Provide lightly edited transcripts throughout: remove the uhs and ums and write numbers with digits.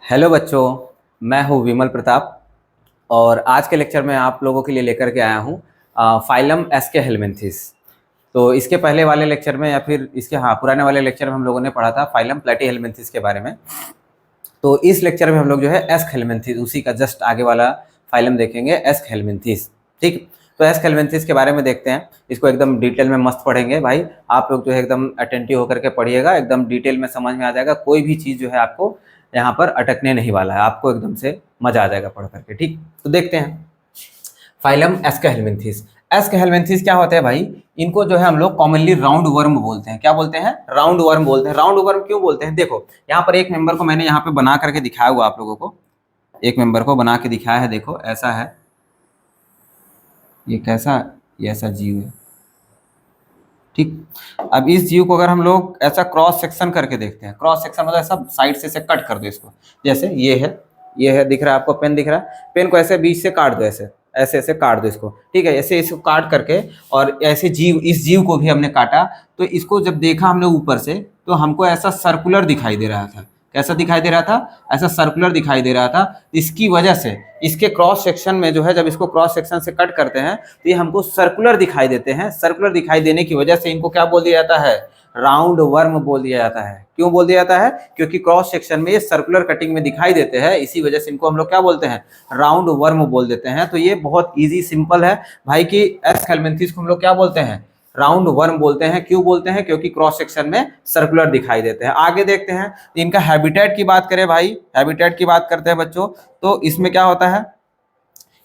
Hello बच्चों, मैं हूँ विमल प्रताप और आज के लेक्चर में आप लोगों के लिए लेकर के आया हूँ फाइलम एस्के हेलमिन्थिस। तो इसके पहले वाले लेक्चर में या फिर इसके पुराने वाले लेक्चर में हम लोगों ने पढ़ा था फाइलम प्लेटी हेलमिन्थिस के बारे में। तो इस लेक्चर में हम लोग जो है एस्क हेलमिन्थिस, उसी का जस्ट आगे वाला फाइलम देखेंगे, एस्क हेलमिन्थिस। ठीक, तो एस्क हेलमिन्थिस के बारे में देखते हैं। इसको एकदम डिटेल में मस्त पढ़ेंगे भाई। आप लोग जो है एकदम अटेंटिव होकर के पढ़िएगा, एकदम डिटेल में समझ में आ जाएगा। कोई भी चीज़ जो है आपको यहाँ पर अटकने नहीं वाला है, आपको एकदम से मजा आ जाएगा पढ़ करके। ठीक, तो देखते हैं फाइलम एस्क हेलमिन्थिस। एस्क हेलमिन्थिस क्या होता है भाई? इनको जो है हम लोग कॉमनली राउंड वर्म बोलते हैं। क्या बोलते हैं? राउंड वर्म बोलते हैं। राउंड वर्म क्यों बोलते हैं? देखो, यहाँ पर एक मेंबर को मैंने यहाँ पे बना करके दिखाया हुआ आप लोगों को। एक मेंबर को बना के दिखाया है, देखो ऐसा है। ये कैसा? ये ऐसा जीव है। ठीक, अब इस जीव को अगर हम लोग ऐसा क्रॉस सेक्शन करके देखते हैं, क्रॉस सेक्शन मतलब ऐसा साइड से कट कर दो इसको। जैसे ये है, दिख रहा है आपको? पेन दिख रहा है? पेन को ऐसे बीच से काट दो, ऐसे ऐसे ऐसे काट दो इसको। ठीक है, ऐसे इसको काट करके, और ऐसे इस जीव को भी हमने काटा। तो इसको जब देखा हमने ऊपर से, तो हमको ऐसा सर्कुलर दिखाई दे रहा था। कैसा दिखाई दे रहा था? ऐसा सर्कुलर दिखाई दे रहा था। इसकी वजह से इसके क्रॉस सेक्शन में जो है, जब इसको क्रॉस सेक्शन से कट करते हैं तो ये हमको सर्कुलर दिखाई देते हैं। सर्कुलर दिखाई देने की वजह से इनको क्या बोल दिया जाता है? राउंड वर्म बोल दिया जाता है। क्यों बोल दिया जाता है? क्योंकि क्रॉस सेक्शन में ये सर्कुलर कटिंग में दिखाई देते हैं, इसी वजह से इनको हम लोग क्या बोलते हैं? राउंड वर्म बोल देते हैं। तो ये बहुत इजी सिंपल है भाई कि एस्क हेलमिन्थिस को हम लोग क्या बोलते हैं? राउंड वर्म बोलते हैं। क्यों बोलते हैं? क्योंकि क्रॉस सेक्शन में सर्कुलर दिखाई देते हैं। आगे देखते हैं, इनका हैबिटेट की बात करें भाई, हैबिटेट की बात करते हैं बच्चों, तो इसमें क्या होता है?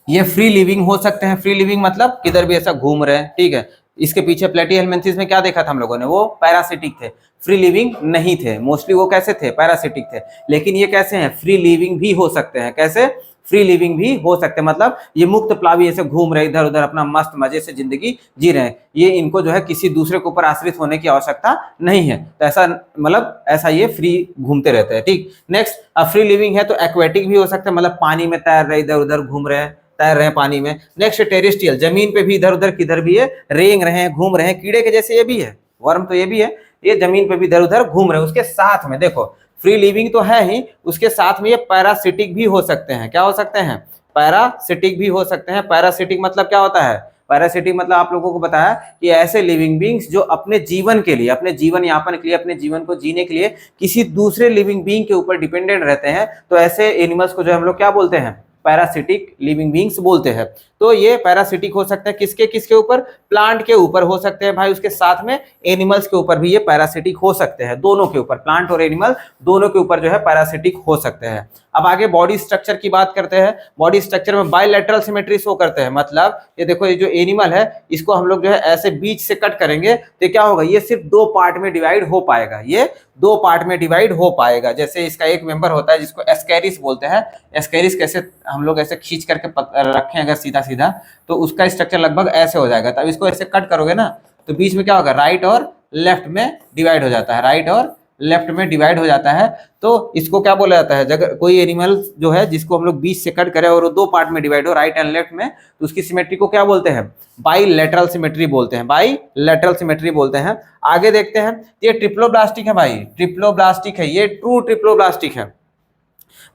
ये फ्री लिविंग हो सकते हैं। फ्री लिविंग मतलब किधर भी ऐसा घूम रहे हैं। ठीक है, इसके पीछे प्लेटी हेलमिन्थिस में क्या देखा था हम लोगों ने? वो पैरासिटिक थे, फ्री लिविंग नहीं थे। मोस्टली वो कैसे थे? पैरासिटिक थे। लेकिन ये कैसे हैं? फ्री लिविंग भी हो सकते हैं। कैसे? फ्री लिविंग भी हो सकते हैं, मतलब ये मुक्त प्लावी ऐसे घूम रहे इधर उधर, अपना मस्त मजे से जिंदगी जी रहे हैं। ये इनको जो है किसी दूसरे के ऊपर आश्रित होने की आवश्यकता नहीं है। तो ऐसा मतलब ऐसा ये फ्री घूमते रहते हैं। ठीक, नेक्स्ट, फ्री लिविंग है तो एक्वेटिक भी हो सकते हैं, मतलब पानी में तैर रहे, इधर उधर घूम रहे हैं, तैर रहे हैं पानी में। नेक्स्ट, टेरेस्ट्रियल, जमीन पे भी इधर उधर किधर भी ये रेंग रहे हैं, घूम रहे हैं, कीड़े के जैसे ये भी है, वर्म तो ये भी है। ये जमीन पे भी इधर उधर घूम रहे हैं। उसके साथ में देखो, फ्री लिविंग तो है ही, उसके साथ में ये पैरासिटिक भी हो सकते हैं। क्या हो सकते हैं? पैरासिटिक भी हो सकते हैं। पैरासिटिक मतलब क्या होता है? पैरासिटिक मतलब आप लोगों को बताया कि ऐसे लिविंग बींग्स जो अपने जीवन के लिए, अपने जीवन यापन के लिए, अपने जीवन को जीने के लिए किसी दूसरे लिविंग बींग के ऊपर डिपेंडेंट रहते हैं। तो ऐसे एनिमल्स को जो हम लोग क्या बोलते हैं? पैरासिटिक लिविंग बींग्स बोलते हैं। तो ये पैरासिटिक हो सकते हैं किसके किसके ऊपर? प्लांट के ऊपर हो सकते हैं भाई, उसके साथ में एनिमल्स के ऊपर भी ये पैरासिटिक हो सकते हैं। दोनों के ऊपर, प्लांट और एनिमल दोनों के ऊपर जो है पैरासिटिक हो सकते हैं। अब आगे बॉडी स्ट्रक्चर की बात करते हैं। बॉडी स्ट्रक्चर में बायलैटरल सिमेट्री शो करते हैं। मतलब ये देखो, ये जो एनिमल है इसको हम लोग जो है ऐसे बीच से कट करेंगे तो क्या होगा? ये सिर्फ दो पार्ट में डिवाइड हो पाएगा। ये दो पार्ट में डिवाइड हो पाएगा। जैसे इसका एक मेंबर होता है जिसको एस्कैरिस बोलते हैं। एस्कैरिस कैसे हम लोग ऐसे खींच करके रखें अगर सीधा सीधा, तो उसका स्ट्रक्चर लगभग ऐसे हो जाएगा। तब इसको ऐसे कट करोगे ना, तो बीच में क्या होगा? राइट और लेफ्ट में डिवाइड हो जाता है। राइट और लेफ्ट में डिवाइड हो जाता है। तो इसको क्या बोला जाता है? अगर कोई एनिमल जो है जिसको हम लोग बीच से कट करें और वो दो पार्ट में डिवाइड हो, राइट एंड लेफ्ट में, तो उसकी सिमेट्री को क्या बोलते हैं? बाइलैटरल सिमेट्री बोलते हैं। बाइलैटरल सिमेट्री बोलते हैं। आगे देखते हैं, ये ट्रिप्लोब्लास्टिक है भाई, ट्रिप्लोब्लास्टिक है। ये ट्रू ट्रिप्लोब्लास्टिक है,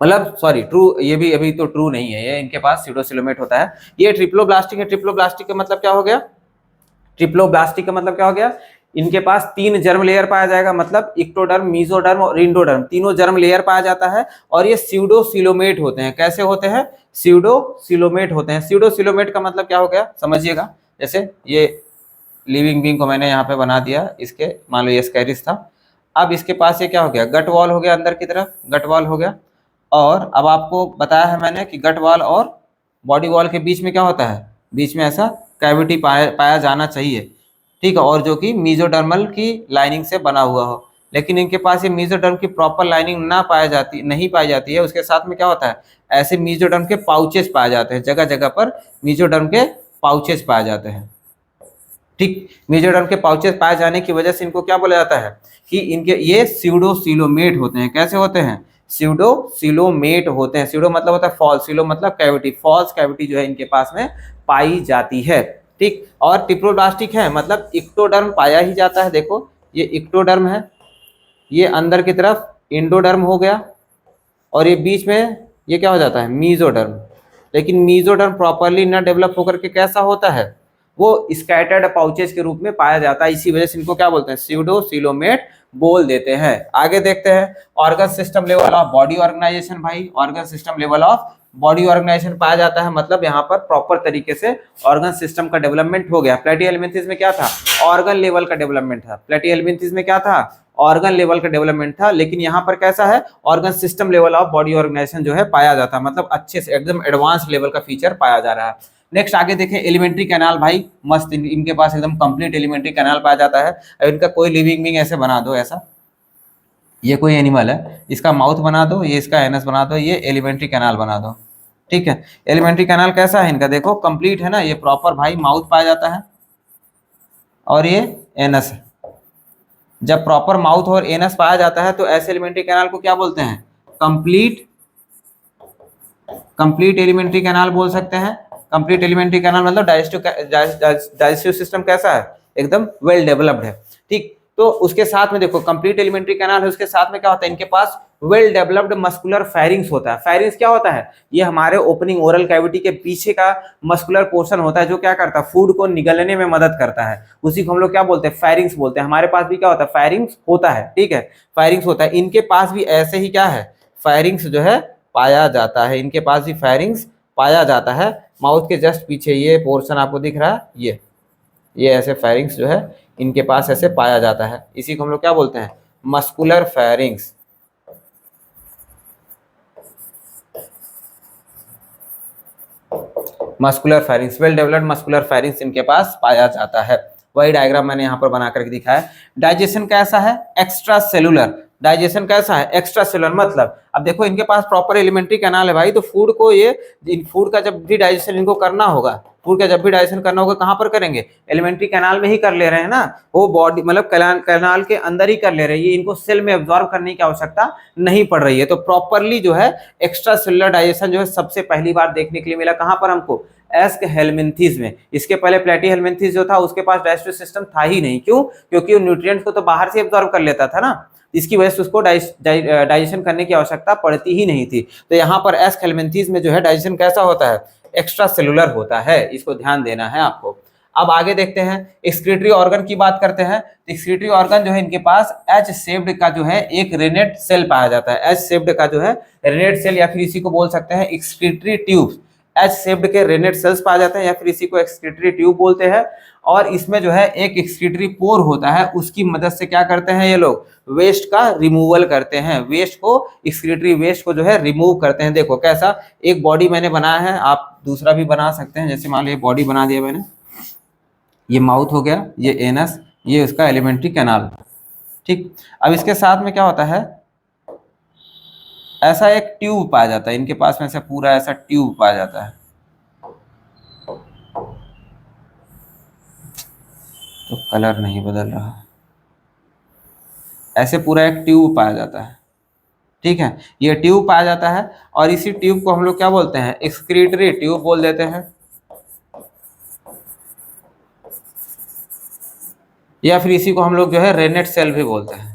मतलब सॉरी ट्रू, ये भी अभी तो ट्रू नहीं है, ये इनके पास सीडोसिलोमेट होता है। ये ट्रिप्लोब्लास्टिक है। ट्रिप्लोब्लास्टिक का मतलब क्या हो गया? ट्रिप्लोब्लास्टिक का मतलब क्या हो गया? इनके पास तीन जर्म लेयर पाया जाएगा, मतलब इक्टोडर्म, मीजोडर्म और इंडोडर्म, तीनों जर्म लेयर पाया जाता है। और ये स्यूडोसिलोमेट होते हैं। कैसे होते हैं? स्यूडोसिलोमेट होते हैं। स्यूडोसिलोमेट का मतलब क्या हो गया समझिएगा। जैसे ये लिविंग बींग को मैंने यहाँ पे बना दिया, इसके मान लो ये स्कैरिस था। अब इसके पास ये क्या हो गया? गट वॉल हो गया, अंदर की तरफ गट वॉल हो गया। और अब आपको बताया है मैंने कि गट वॉल और बॉडी वॉल के बीच में क्या होता है? बीच में ऐसा कैविटी पाया जाना चाहिए। ठीक है, और जो कि मीजोडर्मल की लाइनिंग से बना हुआ हो। लेकिन इनके पास ये मीजोडर्म की प्रॉपर लाइनिंग नहीं पाई जाती है। उसके साथ में क्या होता है? ऐसे मीजोडर्म के पाउचेस पाए जाते हैं। जगह जगह पर मीजोडर्म के पाउचेस पाए जाते हैं। ठीक, मीजोडर्म के पाउचेस पाए जाने की वजह से इनको क्या बोला जाता है? कि इनके ये स्यूडोसिलोमेट होते हैं। कैसे होते हैं? स्यूडोसिलोमेट होते हैं। स्यूडो मतलब होता है फॉल्स, सिलो मतलब कैविटी, फॉल्स कैविटी जो है इनके पास में पाई जाती है। ठीक, और ट्रिप्लोब्लास्टिक है मतलब इक्टोडर्म पाया ही जाता है। देखो ये इक्टोडर्म है, ये अंदर की तरफ इंडोडर्म हो गया, और ये बीच में ये क्या हो जाता है, मीजोडर्म। लेकिन मीजोडर्म प्रॉपरली न डेवलप होकर के कैसा होता है, वो स्कैटर्ड पाउचेज के रूप में पाया जाता है। इसी वजह से इनको क्या बोलते हैं, स्यूडोसिलोमेट बोल देते हैं। आगे देखते हैं organ system level of body organisation. भाई organ system level of body organisation पाया जाता है, मतलब यहाँ पर प्रॉपर तरीके से ऑर्गन सिस्टम का डेवलपमेंट हो गया। प्लेटिहेल्मिन्थेस में क्या था, ऑर्गन लेवल का डेवलपमेंट था। प्लेटिहेल्मिन्थेस में क्या था, ऑर्गन लेवल का डेवलपमेंट था। लेकिन यहाँ पर कैसा है, organ system level of body organisation जो है पाया जाता है, मतलब अच्छे से एकदम एडवांस लेवल का फीचर पाया जा रहा है। नेक्स्ट आगे देखें एलिमेंट्री कैनाल। भाई मस्त, इनके पास एकदम कंप्लीट एलिमेंट्री कैनाल पाया जाता है। अब इनका कोई लिविंग बीइंग ऐसे बना दो, ऐसा ये कोई एनिमल है, इसका माउथ बना दो, ये इसका एनस बना दो, ये एलिमेंट्री कैनाल बना दो। ठीक है, एलिमेंट्री कैनाल कैसा है इनका, देखो कंप्लीट है ना, ये प्रॉपर भाई माउथ पाया जाता है और ये एनस है। जब प्रॉपर माउथ और एनस पाया जाता है तो ऐसे एलिमेंट्री कैनाल को क्या बोलते हैं, कंप्लीट एलिमेंट्री कैनाल बोल सकते हैं। कंप्लीट एलिमेंट्री कैनाल मतलब डाइजेस्टिव सिस्टम कैसा है, एकदम वेल डेवलप्ड है। ठीक, तो उसके साथ में देखो कंप्लीट एलिमेंट्री कैनाल है, उसके साथ में क्या होता है, इनके पास वेल डेवलप्ड मस्कुलर फेरिंग्स होता है। फेरिंग्स क्या होता है, ये हमारे ओपनिंग ओरल कैविटी के पीछे का मस्कुलर पोर्शन होता है, जो क्या करता है, फूड को निगलने में मदद करता है। उसी को हम लोग क्या बोलते हैं, फेरिंग्स बोलते हैं। हमारे पास भी क्या होता है, फेरिंग्स होता है। ठीक है, फेरिंग्स होता है, इनके पास भी ऐसे ही क्या है, फेरिंग्स जो है पाया जाता है। इनके पास भी फेरिंग्स पाया जाता है। माउथ के जस्ट पीछे ये पोर्शन आपको दिख रहा है, ये ऐसे फेरिंग्स जो है इनके पास ऐसे पाया जाता है। इसी को हम लोग क्या बोलते हैं, muscular pharynx. Muscular pharynx, well developed muscular pharynx इनके पास पाया जाता है। वही डायग्राम मैंने यहाँ पर बना करके दिखाया है। डाइजेशन कैसा है, एक्स्ट्रा सेलुलर। डाइजेशन कैसा है, एक्स्ट्रा सेलुलर, मतलब अब देखो इनके पास प्रॉपर एलिमेंट्री कैनाल है भाई, तो फूड को ये फूड का जब भी डाइजेशन इनको करना होगा, फूड का जब भी डाइजेशन करना होगा कहाँ पर करेंगे, एलिमेंट्री कैनाल में ही कर ले रहे हैं ना, वो बॉडी मतलब कैनाल के अंदर ही कर ले रहे हैं। ये इनको सेल में एब्जॉर्ब करने की आवश्यकता नहीं पड़ रही है। तो प्रॉपरली जो है एक्स्ट्रा सेलुलर डाइजेशन जो है सबसे पहली बार देखने के लिए मिला कहाँ पर हमको, एस्कहेलमिन्थेस में। इसके पहले प्लेटिहेल्मिन्थेस जो था उसके पास डाइजेस्टिव सिस्टम था ही नहीं। क्यों, क्योंकि वो न्यूट्रिएंट्स को तो बाहर से एब्जॉर्ब कर लेता था ना, इसकी वजह से उसको डाइजेशन करने की आवश्यकता पड़ती ही नहीं थी। तो यहाँ पर एस्कहेलमिन्थेस में जो है डाइजेशन कैसा होता है, एक्स्ट्रा सेलुलर होता है। इसको ध्यान देना है आपको। अब आगे देखते हैं एक्सक्रीटरी ऑर्गन की बात करते हैं। एक्सक्रीटरी ऑर्गन जो है इनके पास एच शेप्ड का जो है एक रेनेट सेल पाया जाता है। एच शेप्ड का जो है रेनेट सेल, या फिर इसी को बोल सकते हैं एक्सक्रीटरी ट्यूब। एच शेप्ड के रेनेट सेल्स पाए जाते हैं, या फिर इसी को एक्सक्रीटरी ट्यूब बोलते हैं। और इसमें जो है एक एक्सक्रीटरी पोर होता है, उसकी मदद से क्या करते हैं ये लोग, वेस्ट का रिमूवल करते हैं। वेस्ट को, एक्सक्रीटरी वेस्ट को जो है रिमूव करते हैं। देखो कैसा एक बॉडी मैंने बनाया है, आप दूसरा भी बना सकते हैं। जैसे मान लीजिए बॉडी बना दिया मैंने, ये माउथ हो गया, ये एनस, ये उसका एलिमेंट्री कैनाल। ठीक, अब इसके साथ में क्या होता है, ऐसा एक ट्यूब पाया जाता है इनके पास में, से पूरा ऐसा ट्यूब पाया जाता है। तो कलर नहीं बदल रहा, ऐसे पूरा एक ट्यूब पाया जाता है। ठीक है, ये ट्यूब पाया जाता है और इसी ट्यूब को हम लोग क्या बोलते हैं, एक्सक्रीटरी ट्यूब बोल देते हैं, या फिर इसी को हम लोग जो है रेनेट सेल भी बोलते हैं।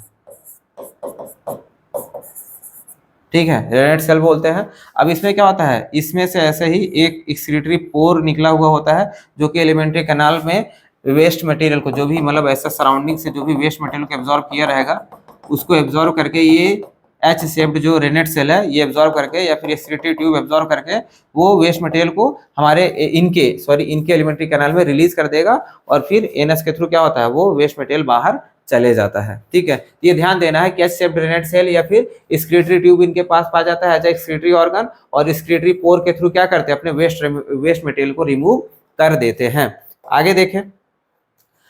ठीक है, रेनेट सेल बोलते हैं। अब इसमें क्या होता है, इसमें से ऐसे ही एक एक्सक्रीटरी पोर निकला हुआ होता है, जो कि एलिमेंट्री कैनाल में वेस्ट मटेरियल को, जो भी मतलब ऐसा सराउंडिंग से जो भी वेस्ट मटेरियल को एब्जॉर्ब किया रहेगा, उसको एब्जॉर्ब करके ये एच शेप्ड जो रेनेट सेल है ये एब्जॉर्ब करके, या फिर एक्सक्रीटरी ट्यूब एब्जॉर्ब करके वो वेस्ट मटेरियल को हमारे इनके एलिमेंट्री कैनाल में रिलीज कर देगा, और फिर एनएस के थ्रू क्या होता है, वो वेस्ट मटेरियल बाहर चले जाता है। ठीक है, ये ध्यान देना है कि एच शेप्ड रेनेट सेल या फिर एक्सक्रीटरी ट्यूब इनके पास पाया जाता है एज एक्सक्रीटरी ऑर्गन, और एक्सक्रीटरी पोर के थ्रू क्या करते हैं, अपने वेस्ट मटेरियल को रिमूव कर देते हैं। आगे देखें,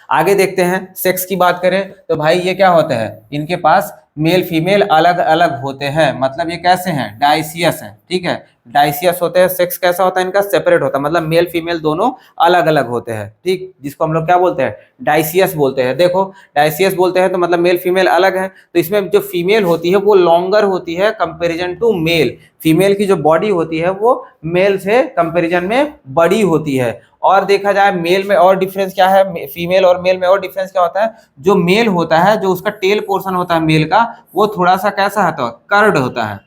आगे देखते हैं सेक्स की बात करें तो भाई ये क्या होता है, इनके पास मेल फीमेल अलग अलग होते हैं, मतलब ये कैसे हैं, डाइसियस हैं। ठीक है, डाइसियस होते हैं। सेक्स कैसा होता है इनका, सेपरेट होता है, मतलब मेल फीमेल दोनों अलग अलग होते हैं। ठीक, जिसको हम लोग क्या बोलते हैं, डाइसियस बोलते हैं। देखो डाइसियस बोलते हैं तो मतलब मेल फीमेल अलग है। तो इसमें जो फीमेल होती है वो लॉन्गर होती है कंपेरिजन टू मेल। फीमेल की जो बॉडी होती है वो मेल से कंपेरिजन में बड़ी होती है। और देखा जाए मेल में और डिफरेंस क्या है, फीमेल और मेल में और डिफरेंस क्या होता है, जो मेल होता है, जो उसका टेल पोर्शन होता है मेल का, वो थोड़ा सा कैसा होता है, कर्व्ड होता है।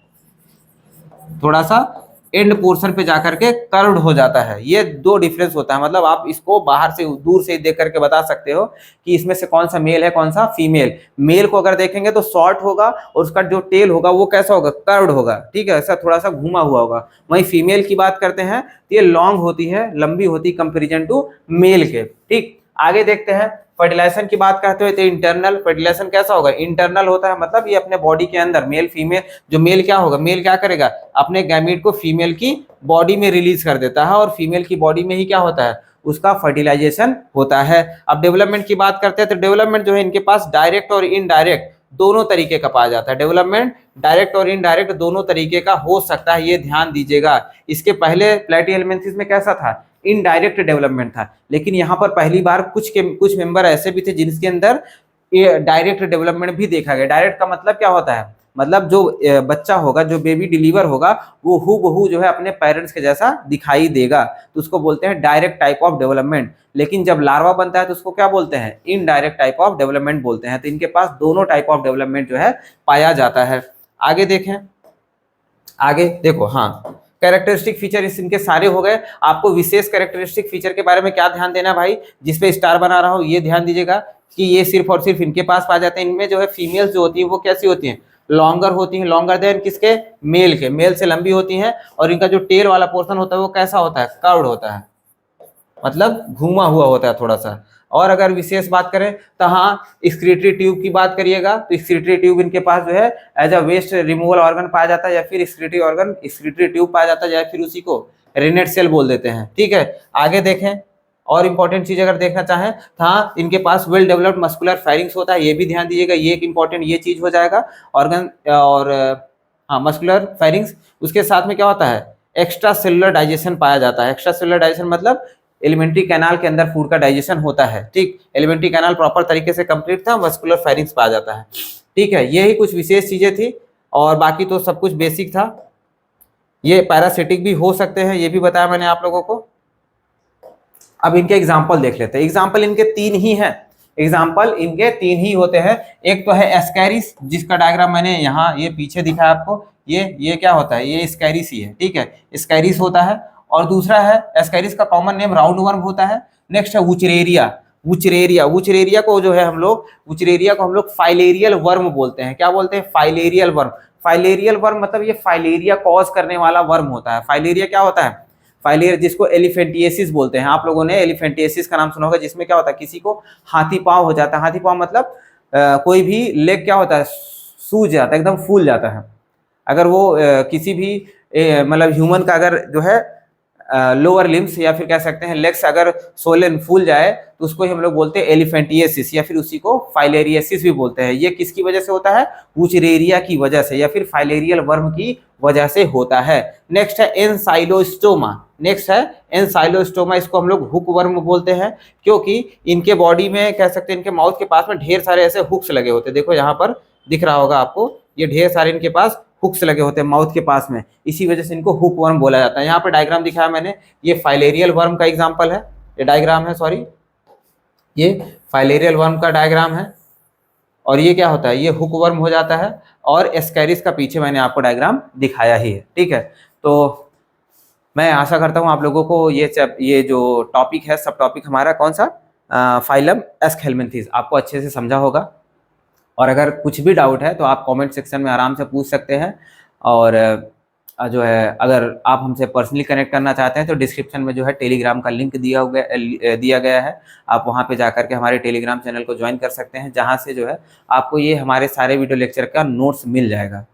थोड़ा सा एंड पोर्शन पे जाकर के कर्व्ड हो जाता है। ये दो डिफरेंस होता है, मतलब आप इसको बाहर से दूर से देख करके बता सकते हो कि इसमें से कौन सा मेल है कौन सा फीमेल। मेल को अगर देखेंगे तो शॉर्ट होगा और उसका जो टेल होगा वो कैसा होगा, कर्व्ड होगा, ठीक है, ऐसा थोड़ा सा घुमा हुआ होगा। वहीं फीमेल की बात करते हैं तो ये लॉन्ग होती है, लंबी होती है कंपेरिजन टू मेल के। ठीक, आगे देखते हैं फर्टिलाइजेशन की बात करते हुए तो इंटरनल फर्टिलाइजेशन कैसा होगा, इंटरनल होता है, मतलब ये अपने बॉडी के अंदर मेल फीमेल, जो मेल क्या होगा, मेल क्या करेगा, अपने गैमीट को फीमेल की बॉडी में रिलीज कर देता है और फीमेल की बॉडी में ही क्या होता है, उसका फर्टिलाइजेशन होता है। अब डेवलपमेंट की बात करते हैं तो डेवलपमेंट जो है इनके पास डायरेक्ट और इनडायरेक्ट दोनों तरीके का पाया जाता है। डेवलपमेंट डायरेक्ट और इनडायरेक्ट दोनों तरीके का हो सकता है, ये ध्यान दीजिएगा। इसके पहले प्लेटीहेलमिन्थेस में कैसा था, इनडायरेक्ट डेवलपमेंट था, लेकिन यहाँ पर पहली बार कुछ मेंबर ऐसे भी थे जिनके अंदर डायरेक्ट डेवलपमेंट भी देखा गया। डायरेक्ट का मतलब क्या होता है, मतलब जो बच्चा होगा, जो बेबी डिलीवर होगा, वो हूबहू जो है अपने पेरेंट्स के जैसा दिखाई देगा, तो उसको बोलते हैं डायरेक्ट टाइप ऑफ डेवलपमेंट। लेकिन जब लार्वा बनता है तो उसको क्या बोलते हैं, इनडायरेक्ट टाइप ऑफ डेवलपमेंट बोलते हैं। तो इनके पास दोनों टाइप ऑफ डेवलपमेंट जो है पाया जाता है। आगे देखें, आगे देखो, हाँ कैरेक्टरिस्टिक फीचर इनके सारे हो गए। आपको विशेष कैरेक्टरिस्टिक फीचर के बारे में क्या ध्यान देना है भाई, जिसपे स्टार बना रहा हूँ, ये ध्यान दीजिएगा कि ये सिर्फ और सिर्फ इनके पास पाए जाते हैं। इनमें जो है फीमेल्स जो होती है वो कैसी होती हैं, लॉन्गर होती हैं, लॉन्गर देन किसके, मेल के, मेल से लंबी होती हैं। और इनका जो टेल वाला पोर्शन होता है वो कैसा होता है, कर्व्ड होता है, मतलब घूमा हुआ होता है थोड़ा सा। और अगर विशेष बात करें तो हाँ, एक्सक्रीटरी ट्यूब की बात करिएगा तो एक्सक्रीटरी ट्यूब इनके पास जो है as a waste removal organ पाया जाता है, या फिर एक्सक्रीटरी ऑर्गन एक्सक्रीटरी ट्यूब पाया जाता है, या फिर उसी को रेनेट सेल बोल देते हैं। ठीक है, आगे देखें, और इंपॉर्टेंट चीज अगर देखना चाहें तो हाँ, इनके पास वेल डेवलप्ड मस्कुलर फायरिंग्स होता है, ये भी ध्यान दीजिएगा, ये एक इंपॉर्टेंट ये चीज हो जाएगा ऑर्गन। और हाँ, मस्कुलर फायरिंग्स, उसके साथ में क्या होता है, एक्स्ट्रा सेलुलर डाइजेशन पाया जाता है। एक्स्ट्रा सेलुलर डाइजेशन मतलब एलिमेंट्री कैनाल के अंदर फूड का डाइजेशन होता है। ठीक, एलिमेंट्री कैनाल प्रॉपर तरीके से कंप्लीट था, मस्कुलर फायरिंग्स पाया जाता है। ठीक है, यही कुछ विशेष चीजें थी और बाकी तो सब कुछ बेसिक था। ये पैरासिटिक भी हो सकते हैं, ये भी बताया मैंने आप लोगों को। अब इनके एग्जाम्पल देख लेते हैं। एग्जाम्पल इनके तीन ही हैं, एग्जाम्पल इनके तीन ही होते हैं। एक तो है एस्कैरिस, जिसका डायग्राम मैंने यहाँ ये पीछे दिखाया आपको, ये क्या होता है, ये स्कैरिस ही है। ठीक है, स्कैरिस होता है। और दूसरा है एस्कैरिस का कॉमन नेम राउंड वर्म होता है। नेक्स्ट है वुचरेरिया। वुचरेरिया को जो है हम लोग, वुचरेरिया को हम लोग फाइलेरियल वर्म बोलते हैं। क्या बोलते हैं, फाइलेरियल वर्म। फाइलेरियल वर्म मतलब ये फाइलेरिया कॉज करने वाला वर्म होता है। फाइलेरिया क्या होता है, फाइलेरिया जिसको एलिफेंटिएसिस बोलते हैं। आप लोगों ने एलिफेंटिएसिस का नाम सुना होगा, जिसमें क्या होता है, किसी को हाथी पाँव हो जाता है। हाथी पाँव मतलब कोई भी लेग क्या होता है, सूज जाता है, एकदम फूल जाता है। अगर वो किसी भी मतलब ह्यूमन का अगर जो है लोअर लिम्स या फिर कह सकते हैं लेग्स अगर सोलन फूल जाए तो उसको ही हम लोग बोलते हैं एलिफेंटिएसिस, या फिर उसी को फाइलेरियसिस भी बोलते हैं। ये किसकी वजह से होता है, वुचरेरिया की वजह से, या फिर फाइलेरियल वर्म की वजह से होता है। नेक्स्ट है एनसाइलोस्टोमा। नेक्स्ट है एनसाइलोस्टोमा, इसको हम लोग हुक वर्म बोलते हैं, क्योंकि इनके बॉडी में कह सकते हैं, इनके माउथ के पास में ढेर सारे ऐसे हुक्स लगे होते हैं। देखो यहाँ पर दिख रहा होगा आपको, ये ढेर सारे इनके पास हुक्स लगे होते हैं माउथ के पास में, इसी वजह से इनको हुक वर्म बोला जाता है। यहाँ पर डायग्राम दिखाया मैंने, ये फाइलेरियल वर्म का एग्जाम्पल है, ये डायग्राम है, सॉरी ये फाइलेरियल वर्म का डायग्राम है। और ये क्या होता है, ये हुक वर्म हो जाता है। और एस्कैरिस का पीछे मैंने आपको डायग्राम दिखाया ही है। ठीक है, तो मैं आशा करता हूँ आप लोगों को ये जो टॉपिक है, सब टॉपिक हमारा कौन सा, फाइलम एस्केलमेंथिस, आपको अच्छे से समझा होगा। और अगर कुछ भी डाउट है तो आप कमेंट सेक्शन में आराम से पूछ सकते हैं। और जो है अगर आप हमसे पर्सनली कनेक्ट करना चाहते हैं तो डिस्क्रिप्शन में जो है टेलीग्राम का लिंक दिया गया है, आप वहां पे जाकर के हमारे टेलीग्राम चैनल को ज्वाइन कर सकते हैं, जहां से जो है आपको ये हमारे सारे वीडियो लेक्चर का नोट्स मिल जाएगा।